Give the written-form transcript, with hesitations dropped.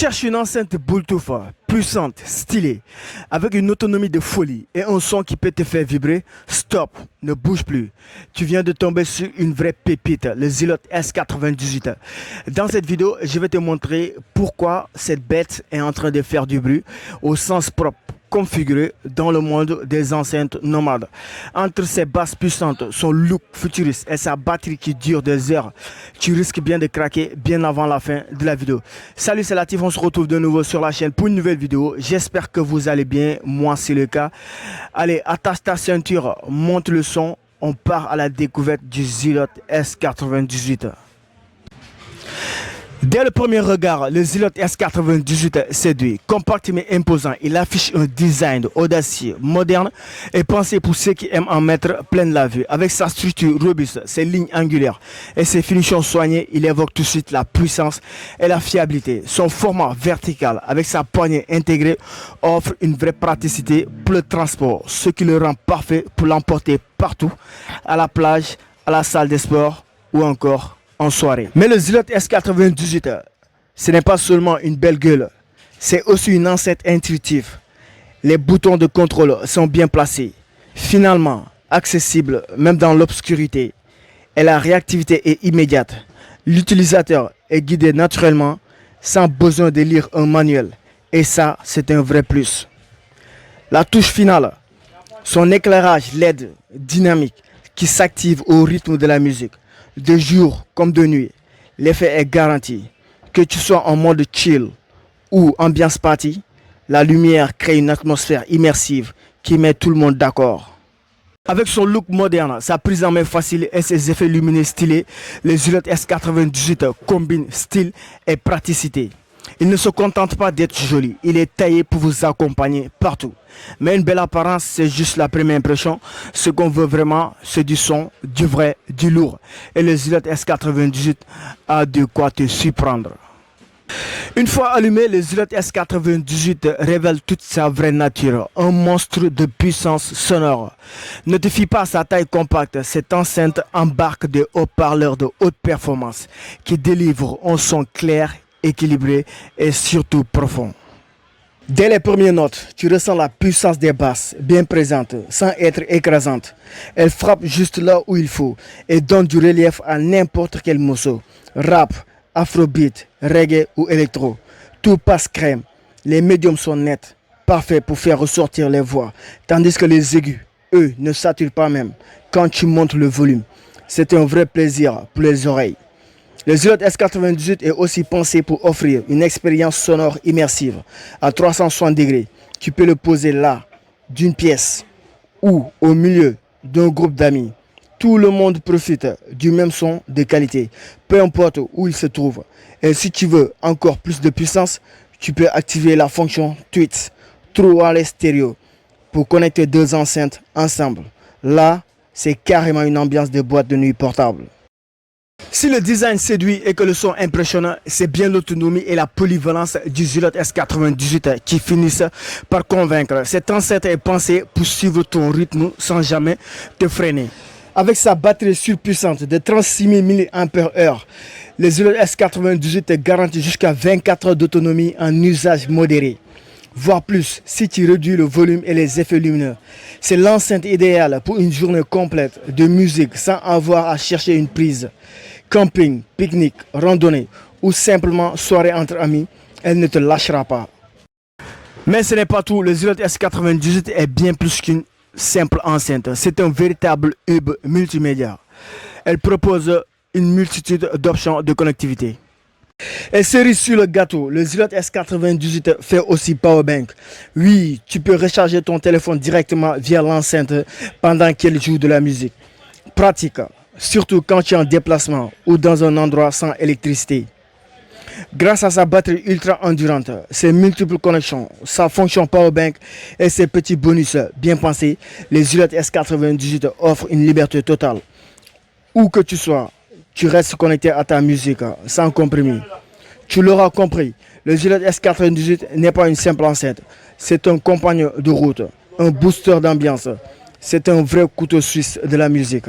cherches une enceinte Bluetooth puissante, stylée, avec une autonomie de folie et un son qui peut te faire vibrer? Stop, ne bouge plus. Tu viens de tomber sur une vraie pépite, le Zealot S98. Dans cette vidéo, je vais te montrer pourquoi cette bête est en train de faire du bruit au sens propre, configuré dans le monde des enceintes nomades. Entre ses basses puissantes, son look futuriste et sa batterie qui dure des heures, tu risques bien de craquer bien avant la fin de la vidéo. Salut, c'est Latif, on se retrouve de nouveau sur la chaîne pour une nouvelle vidéo. J'espère que vous allez bien, moi c'est le cas. Allez, attache ta ceinture, monte le son, on part à la découverte du Zealot S98. Dès le premier regard, le Zealot S98 séduit. Compact mais imposant, il affiche un design audacieux, moderne et pensé pour ceux qui aiment en mettre plein la vue. Avec sa structure robuste, ses lignes angulaires et ses finitions soignées, il évoque tout de suite la puissance et la fiabilité. Son format vertical avec sa poignée intégrée offre une vraie praticité pour le transport, ce qui le rend parfait pour l'emporter partout, à la plage, à la salle de sport ou encore en soirée. Mais le Zealot S98, ce n'est pas seulement une belle gueule, c'est aussi une enceinte intuitive. Les boutons de contrôle sont bien placés, finalement accessible même dans l'obscurité, et la réactivité est immédiate. L'utilisateur est guidé naturellement sans besoin de lire un manuel, et ça c'est un vrai plus. La touche finale, son éclairage LED dynamique qui s'active au rythme de la musique. De jour comme de nuit, l'effet est garanti. Que tu sois en mode chill ou ambiance party, la lumière crée une atmosphère immersive qui met tout le monde d'accord. Avec son look moderne, sa prise en main facile et ses effets lumineux stylés, le Zealot S98 combine style et praticité. Il ne se contente pas d'être joli, il est taillé pour vous accompagner partout. Mais une belle apparence, c'est juste la première impression. Ce qu'on veut vraiment, c'est du son, du vrai, du lourd. Et le Zealot S98 a de quoi te surprendre. Une fois allumé, le Zealot S98 révèle toute sa vraie nature, un monstre de puissance sonore. Ne te fie pas à sa taille compacte, cette enceinte embarque des haut-parleurs de haute performance qui délivrent un son clair, équilibré et surtout profond. Dès les premières notes, tu ressens la puissance des basses, bien présente, sans être écrasante. Elle frappe juste là où il faut et donne du relief à n'importe quel morceau. Rap, afrobeat, reggae ou électro, tout passe crème. Les médiums sont nets, parfaits pour faire ressortir les voix, tandis que les aigus, eux, ne saturent pas même quand tu montes le volume. C'est un vrai plaisir pour les oreilles. Le Zealot S98 est aussi pensé pour offrir une expérience sonore immersive à 360 degrés. Tu peux le poser là, d'une pièce ou au milieu d'un groupe d'amis. Tout le monde profite du même son de qualité, peu importe où il se trouve. Et si tu veux encore plus de puissance, tu peux activer la fonction Tweets, True Wireless Stereo, pour connecter deux enceintes ensemble. Là, c'est carrément une ambiance de boîte de nuit portable. Si le design séduit et que le son impressionnant, c'est bien l'autonomie et la polyvalence du Zealot S98 qui finissent par convaincre. Cette enceinte est pensée pour suivre ton rythme sans jamais te freiner. Avec sa batterie surpuissante de 36 000 mAh, le Zealot S98 garantit jusqu'à 24 heures d'autonomie en usage modéré, voire plus si tu réduis le volume et les effets lumineux. C'est l'enceinte idéale pour une journée complète de musique sans avoir à chercher une prise. Camping, pique-nique, randonnée ou simplement soirée entre amis, elle ne te lâchera pas. Mais ce n'est pas tout, le Zealot S98 est bien plus qu'une simple enceinte. C'est un véritable hub multimédia. Elle propose une multitude d'options de connectivité. Et cerise sur le gâteau, le Zealot S98 fait aussi powerbank. Oui, tu peux recharger ton téléphone directement via l'enceinte pendant qu'elle joue de la musique. Pratique, surtout quand tu es en déplacement ou dans un endroit sans électricité. Grâce à sa batterie ultra endurante, ses multiples connexions, sa fonction powerbank et ses petits bonus bien pensés, le Zealot S98 offre une liberté totale. Où que tu sois, tu restes connecté à ta musique sans compromis. Tu l'auras compris, le Zealot S98 n'est pas une simple enceinte. C'est un compagnon de route, un booster d'ambiance. C'est un vrai couteau suisse de la musique.